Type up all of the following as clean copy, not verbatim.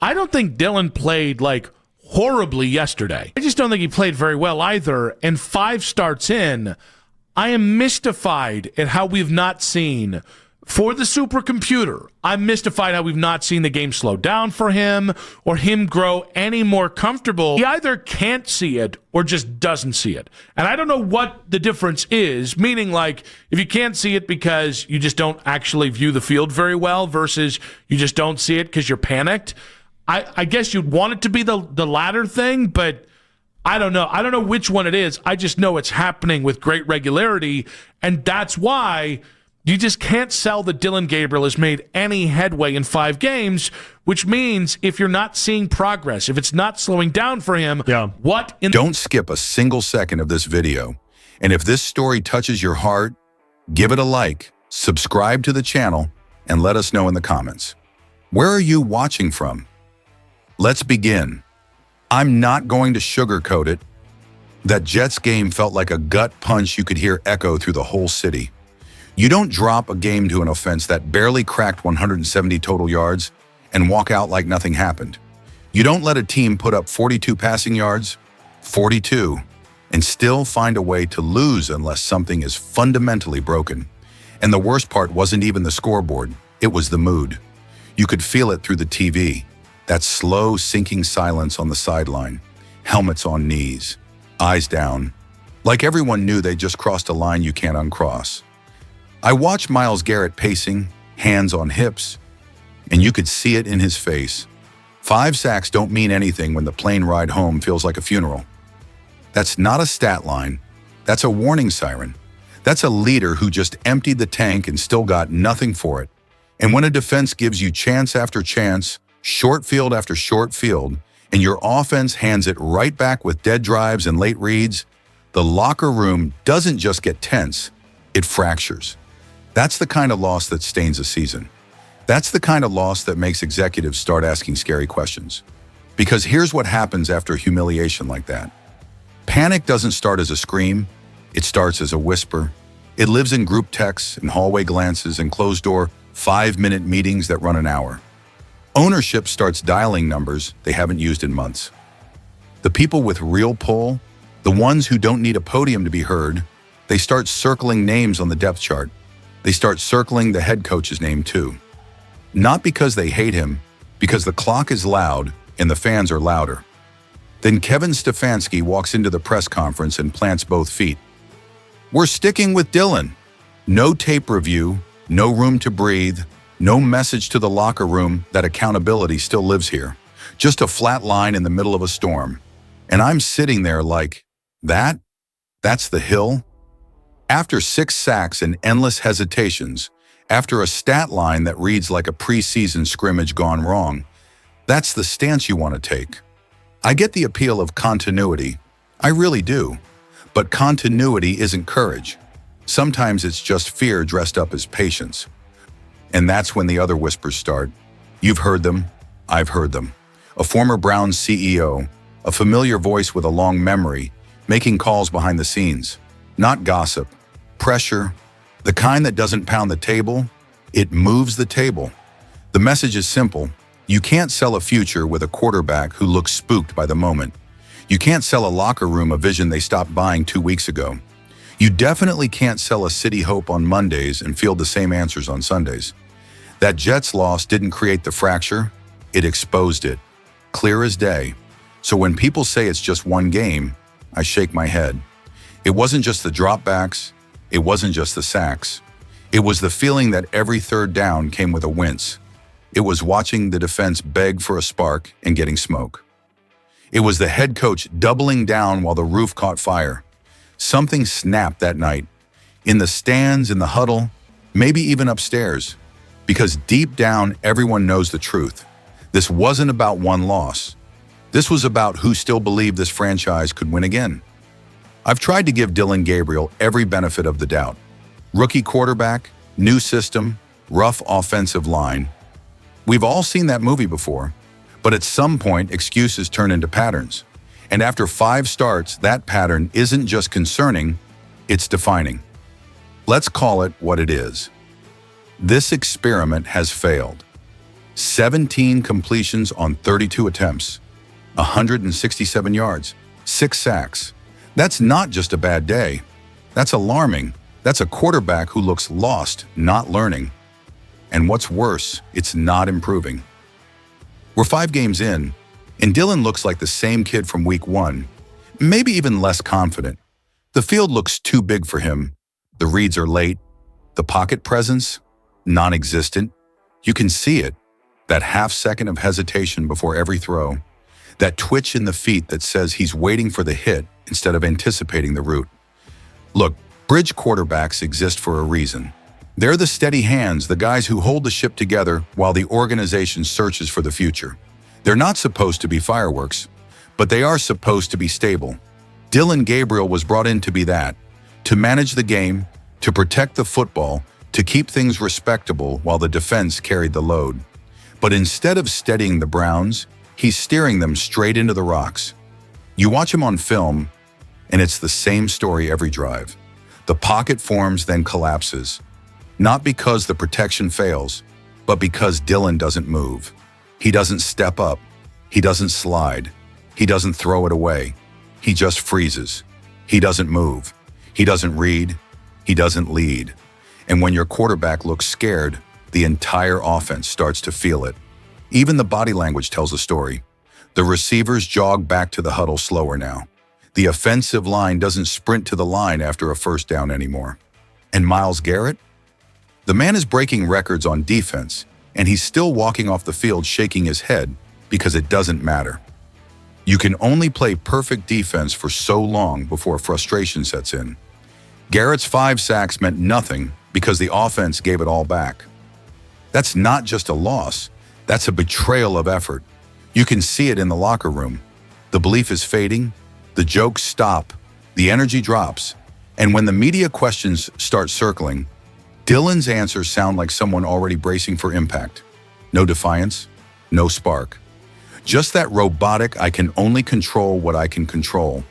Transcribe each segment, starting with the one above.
I don't think Dylan played like horribly yesterday. I just don't think he played very well either. And 5 starts in, I am mystified at how we've not seen, for the supercomputer, I'm mystified how we've not seen the game slow down for him or him grow any more comfortable. He either can't see it or just doesn't see it. And I don't know what the difference is, meaning like if you can't see it because you just don't actually view the field very well versus you just don't see it because you're panicked. I guess you'd want it to be the latter thing, but I don't know. I don't know which one it is. I just know it's happening with great regularity, and that's why you just can't sell that Dylan Gabriel has made any headway in 5 games, which means if you're not seeing progress, if it's not slowing down for him, what in... Don't skip a single second of this video. And if this story touches your heart, give it a like, subscribe to the channel, and let us know in the comments. Where are you watching from? Let's begin. I'm not going to sugarcoat it. That Jets game felt like a gut punch you could hear echo through the whole city. You don't drop a game to an offense that barely cracked 170 total yards and walk out like nothing happened. You don't let a team put up 42 passing yards, 42, and still find a way to lose unless something is fundamentally broken. And the worst part wasn't even the scoreboard, it was the mood. You could feel it through the TV, that slow sinking silence on the sideline, helmets on knees, eyes down, like everyone knew they just crossed a line you can't uncross. I watched Myles Garrett pacing, hands on hips, and you could see it in his face. 5 sacks don't mean anything when the plane ride home feels like a funeral. That's not a stat line. That's a warning siren. That's a leader who just emptied the tank and still got nothing for it. And when a defense gives you chance after chance, short field after short field, and your offense hands it right back with dead drives and late reads, the locker room doesn't just get tense, it fractures. That's the kind of loss that stains a season. That's the kind of loss that makes executives start asking scary questions. Because here's what happens after humiliation like that. Panic doesn't start as a scream, it starts as a whisper. It lives in group texts and hallway glances and closed-door 5-minute meetings that run an hour. Ownership starts dialing numbers they haven't used in months. The people with real pull, the ones who don't need a podium to be heard, they start circling names on the depth chart. They start circling the head coach's name too. Not because they hate him, because the clock is loud and the fans are louder. Then Kevin Stefanski walks into the press conference and plants both feet. We're sticking with Dylan. No tape review, no room to breathe, no message to the locker room that accountability still lives here. Just a flat line in the middle of a storm. And I'm sitting there like, that's the hill? After 6 sacks and endless hesitations, after a stat line that reads like a preseason scrimmage gone wrong, that's the stance you want to take. I get the appeal of continuity. I really do. But continuity isn't courage. Sometimes it's just fear dressed up as patience. And that's when the other whispers start. You've heard them. I've heard them. A former Browns CEO, a familiar voice with a long memory, making calls behind the scenes. Not gossip. Pressure. The kind that doesn't pound the table, it moves the table. The message is simple. You can't sell a future with a quarterback who looks spooked by the moment. You can't sell a locker room a vision they stopped buying 2 weeks ago. You definitely can't sell a city hope on Mondays and field the same answers on Sundays. That Jets loss didn't create the fracture, it exposed it. Clear as day. So when people say it's just one game, I shake my head. It wasn't just the dropbacks, it wasn't just the sacks. It was the feeling that every third down came with a wince. It was watching the defense beg for a spark and getting smoke. It was the head coach doubling down while the roof caught fire. Something snapped that night. In the stands, in the huddle, maybe even upstairs. Because deep down, everyone knows the truth. This wasn't about one loss. This was about who still believed this franchise could win again. I've tried to give Dylan Gabriel every benefit of the doubt. Rookie quarterback, new system, rough offensive line. We've all seen that movie before, but at some point, excuses turn into patterns. And after 5 starts, that pattern isn't just concerning, it's defining. Let's call it what it is. This experiment has failed. 17 completions on 32 attempts, 167 yards, 6 sacks. That's not just a bad day. That's alarming. That's a quarterback who looks lost, not learning. And what's worse, it's not improving. We're 5 games in, and Dillon looks like the same kid from week 1, maybe even less confident. The field looks too big for him. The reads are late. The pocket presence, non-existent. You can see it, that half second of hesitation before every throw, that twitch in the feet that says he's waiting for the hit instead of anticipating the route. Look, bridge quarterbacks exist for a reason. They're the steady hands, the guys who hold the ship together while the organization searches for the future. They're not supposed to be fireworks, but they are supposed to be stable. Dillon Gabriel was brought in to be that, to manage the game, to protect the football, to keep things respectable while the defense carried the load. But instead of steadying the Browns, he's steering them straight into the rocks. You watch him on film, and it's the same story every drive. The pocket forms, then collapses. Not because the protection fails, but because Dillon doesn't move. He doesn't step up. He doesn't slide. He doesn't throw it away. He just freezes. He doesn't move. He doesn't read. He doesn't lead. And when your quarterback looks scared, the entire offense starts to feel it. Even the body language tells a story. The receivers jog back to the huddle slower now. The offensive line doesn't sprint to the line after a first down anymore. And Myles Garrett? The man is breaking records on defense, and he's still walking off the field shaking his head because it doesn't matter. You can only play perfect defense for so long before frustration sets in. Garrett's 5 sacks meant nothing because the offense gave it all back. That's not just a loss, that's a betrayal of effort. You can see it in the locker room. The belief is fading, the jokes stop, the energy drops, and when the media questions start circling, Dillon's answers sound like someone already bracing for impact. No defiance, no spark. Just that robotic, I can only control what I can control.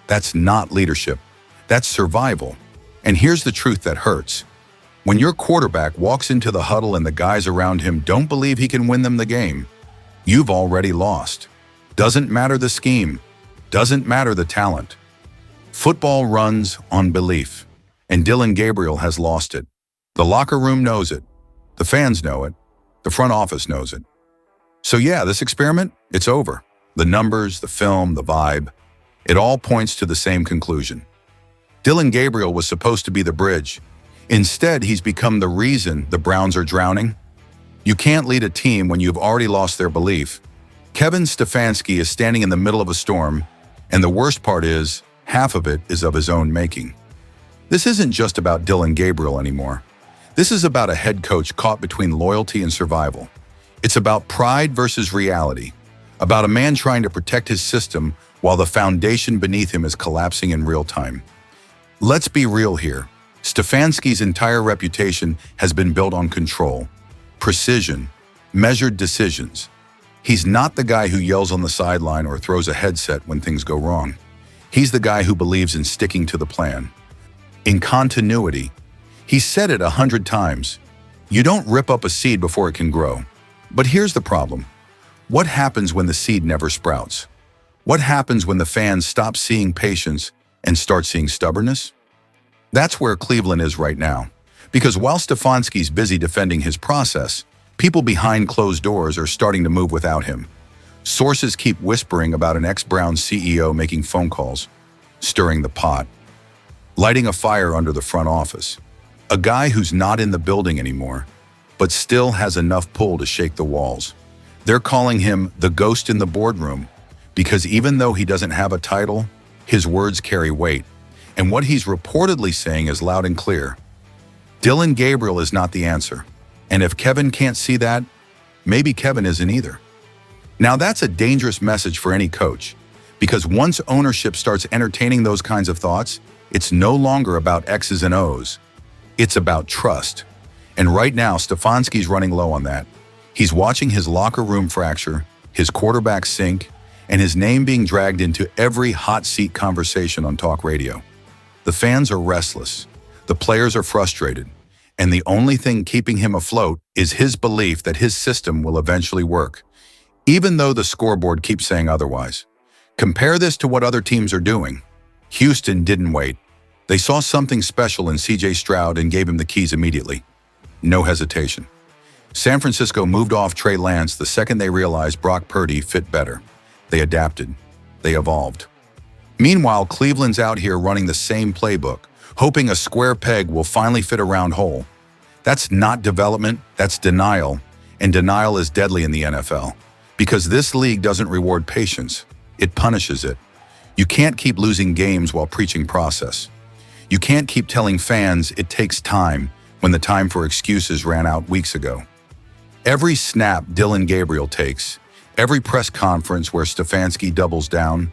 That's not leadership. That's survival. And here's the truth that hurts. When your quarterback walks into the huddle and the guys around him don't believe he can win them the game, you've already lost. Doesn't matter the scheme. Doesn't matter the talent. Football runs on belief, and Dillon Gabriel has lost it. The locker room knows it. The fans know it. The front office knows it. So yeah, this experiment, it's over. The numbers, the film, the vibe, it all points to the same conclusion. Dillon Gabriel was supposed to be the bridge. Instead, he's become the reason the Browns are drowning. You can't lead a team when you've already lost their belief. Kevin Stefanski is standing in the middle of a storm, and the worst part is, half of it is of his own making. This isn't just about Dillon Gabriel anymore. This is about a head coach caught between loyalty and survival. It's about pride versus reality, about a man trying to protect his system while the foundation beneath him is collapsing in real time. Let's be real here. Stefanski's entire reputation has been built on control, precision, measured decisions. He's not the guy who yells on the sideline or throws a headset when things go wrong. He's the guy who believes in sticking to the plan. In continuity, he's said it 100 times. You don't rip up a seed before it can grow. But here's the problem. What happens when the seed never sprouts? What happens when the fans stop seeing patience and start seeing stubbornness? That's where Cleveland is right now. Because while Stefanski's busy defending his process, people behind closed doors are starting to move without him. Sources keep whispering about an ex-Browns CEO making phone calls, stirring the pot, lighting a fire under the front office. A guy who's not in the building anymore, but still has enough pull to shake the walls. They're calling him the ghost in the boardroom because even though he doesn't have a title, his words carry weight. And what he's reportedly saying is loud and clear. Dillon Gabriel is not the answer. And if Kevin can't see that, maybe Kevin isn't either. Now that's a dangerous message for any coach, because once ownership starts entertaining those kinds of thoughts, it's no longer about X's and O's. It's about trust. And right now, Stefanski's running low on that. He's watching his locker room fracture, his quarterback sink, and his name being dragged into every hot seat conversation on talk radio. The fans are restless. The players are frustrated. And the only thing keeping him afloat is his belief that his system will eventually work, even though the scoreboard keeps saying otherwise. Compare this to what other teams are doing. Houston didn't wait. They saw something special in C.J. Stroud and gave him the keys immediately. No hesitation. San Francisco moved off Trey Lance the second they realized Brock Purdy fit better. They adapted. They evolved. Meanwhile, Cleveland's out here running the same playbook, hoping a square peg will finally fit a round hole. That's not development, that's denial. And denial is deadly in the NFL. Because this league doesn't reward patience, it punishes it. You can't keep losing games while preaching process. You can't keep telling fans it takes time when the time for excuses ran out weeks ago. Every snap Dillon Gabriel takes, every press conference where Stefanski doubles down,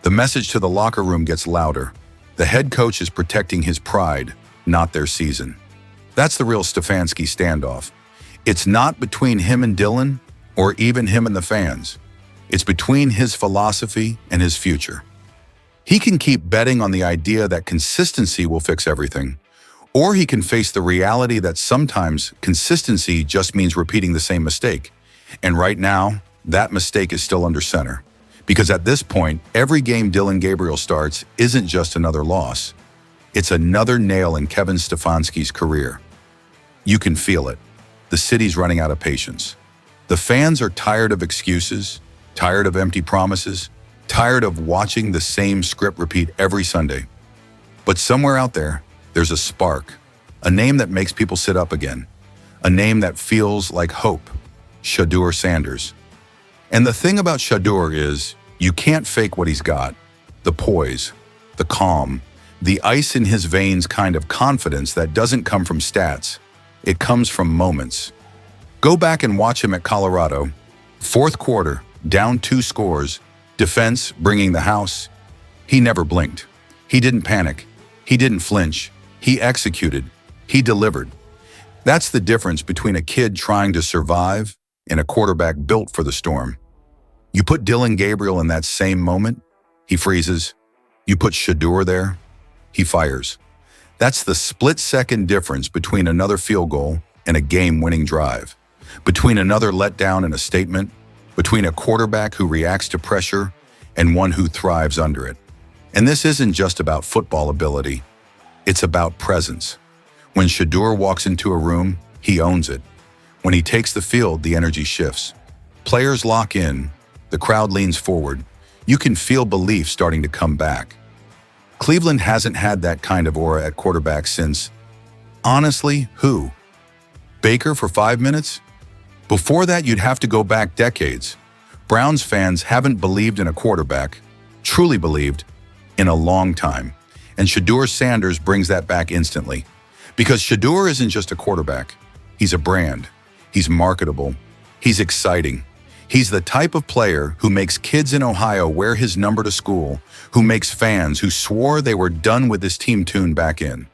the message to the locker room gets louder. The head coach is protecting his pride, not their season. That's the real Stefanski standoff. It's not between him and Dillon, or even him and the fans. It's between his philosophy and his future. He can keep betting on the idea that consistency will fix everything, or he can face the reality that sometimes consistency just means repeating the same mistake. And right now, that mistake is still under center. Because at this point, every game Dillon Gabriel starts isn't just another loss. It's another nail in Kevin Stefanski's career. You can feel it. The city's running out of patience. The fans are tired of excuses, tired of empty promises, tired of watching the same script repeat every Sunday. But somewhere out there, there's a spark, a name that makes people sit up again, a name that feels like hope, Shedeur Sanders. And the thing about Shedeur is, you can't fake what he's got. The poise, the calm, the ice in his veins kind of confidence that doesn't come from stats. It comes from moments. Go back and watch him at Colorado. Fourth quarter, down 2 scores, defense bringing the house. He never blinked. He didn't panic. He didn't flinch. He executed. He delivered. That's the difference between a kid trying to survive and a quarterback built for the storm. You put Dillon Gabriel in that same moment, he freezes. You put Shedeur there, he fires. That's the split-second difference between another field goal and a game-winning drive, between another letdown and a statement, between a quarterback who reacts to pressure and one who thrives under it. And this isn't just about football ability. It's about presence. When Shedeur walks into a room, he owns it. When he takes the field, the energy shifts. Players lock in. The crowd leans forward. You can feel belief starting to come back. Cleveland hasn't had that kind of aura at quarterback since, honestly, who? Baker for 5 minutes? Before that, you'd have to go back decades. Browns fans haven't believed in a quarterback, truly believed, in a long time. And Shedeur Sanders brings that back instantly. Because Shedeur isn't just a quarterback. He's a brand. He's marketable. He's exciting. He's the type of player who makes kids in Ohio wear his number to school, who makes fans who swore they were done with this team tune back in.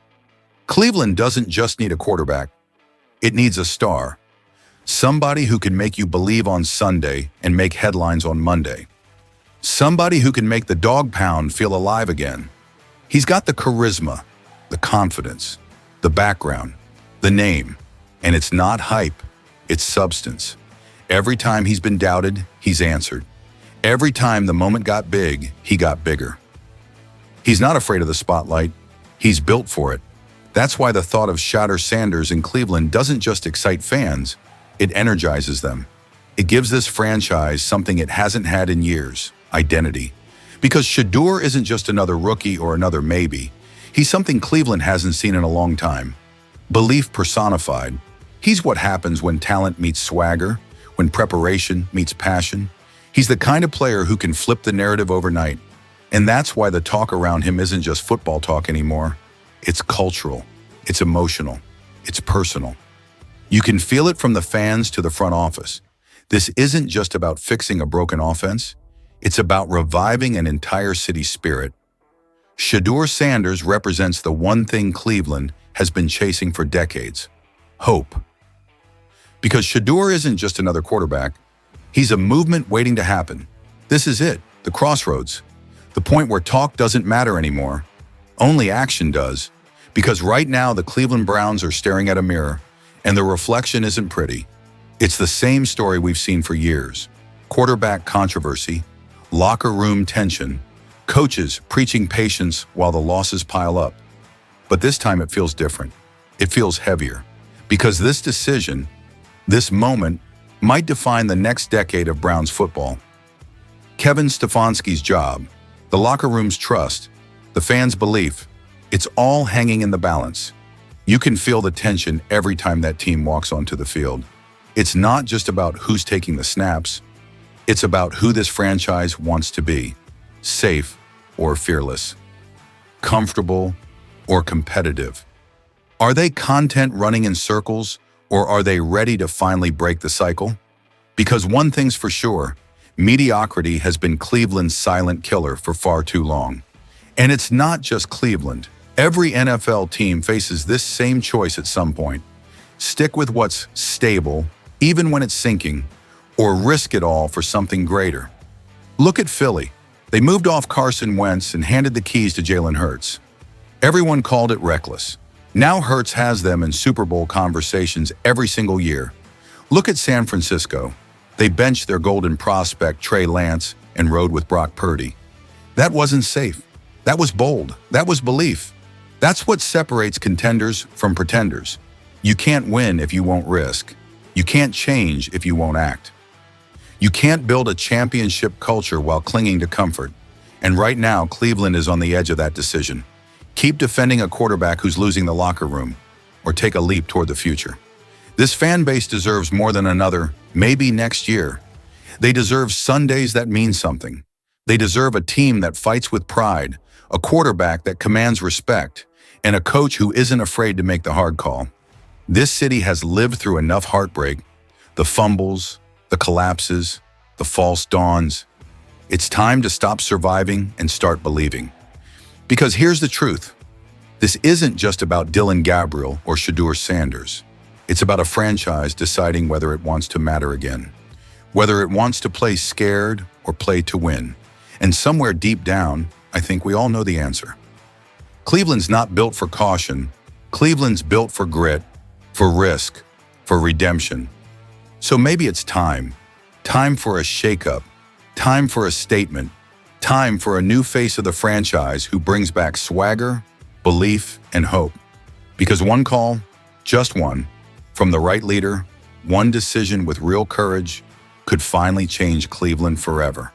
Cleveland doesn't just need a quarterback. It needs a star. Somebody who can make you believe on Sunday and make headlines on Monday. Somebody who can make the dog pound feel alive again. He's got the charisma, the confidence, the background, the name, and it's not hype, it's substance. Every time he's been doubted, he's answered. Every time the moment got big, he got bigger. He's not afraid of the spotlight. He's built for it. That's why the thought of Shedeur Sanders in Cleveland doesn't just excite fans, it energizes them. It gives this franchise something it hasn't had in years, identity. Because Shedeur isn't just another rookie or another maybe. He's something Cleveland hasn't seen in a long time. Belief personified. He's what happens when talent meets swagger, when preparation meets passion. He's the kind of player who can flip the narrative overnight. And that's why the talk around him isn't just football talk anymore. It's cultural, it's emotional, it's personal. You can feel it from the fans to the front office. This isn't just about fixing a broken offense. It's about reviving an entire city spirit. Shedeur Sanders represents the one thing Cleveland has been chasing for decades: hope. Because Shedeur isn't just another quarterback, he's a movement waiting to happen. This is it, the crossroads, the point where talk doesn't matter anymore. Only action does. Because right now the Cleveland Browns are staring at a mirror, and the reflection isn't pretty. It's the same story we've seen for years. Quarterback controversy, locker room tension, coaches preaching patience while the losses pile up. But this time it feels different. It feels heavier. Because this decision, this moment, might define the next decade of Browns football. Kevin Stefanski's job, the locker room's trust, the fans' belief, it's all hanging in the balance. You can feel the tension every time that team walks onto the field. It's not just about who's taking the snaps. It's about who this franchise wants to be. Safe or fearless. Comfortable or competitive. Are they content running in circles, or are they ready to finally break the cycle? Because one thing's for sure, mediocrity has been Cleveland's silent killer for far too long. And it's not just Cleveland. Every NFL team faces this same choice at some point. Stick with what's stable, even when it's sinking, or risk it all for something greater. Look at Philly. They moved off Carson Wentz and handed the keys to Jalen Hurts. Everyone called it reckless. Now Hurts has them in Super Bowl conversations every single year. Look at San Francisco. They benched their golden prospect Trey Lance and rode with Brock Purdy. That wasn't safe. That was bold. That was belief. That's what separates contenders from pretenders. You can't win if you won't risk. You can't change if you won't act. You can't build a championship culture while clinging to comfort. And right now, Cleveland is on the edge of that decision. Keep defending a quarterback who's losing the locker room, or take a leap toward the future. This fan base deserves more than another, maybe next year. They deserve Sundays that mean something. They deserve a team that fights with pride, a quarterback that commands respect, and a coach who isn't afraid to make the hard call. This city has lived through enough heartbreak, the fumbles, the collapses, the false dawns. It's time to stop surviving and start believing. Because here's the truth. This isn't just about Dylan Gabriel or Shedeur Sanders. It's about a franchise deciding whether it wants to matter again, whether it wants to play scared or play to win. And somewhere deep down, I think we all know the answer. Cleveland's not built for caution. Cleveland's built for grit, for risk, for redemption. So maybe it's time for a shakeup, time for a statement, time for a new face of the franchise who brings back swagger, belief, and hope. Because one call, just one, from the right leader, one decision with real courage, could finally change Cleveland forever.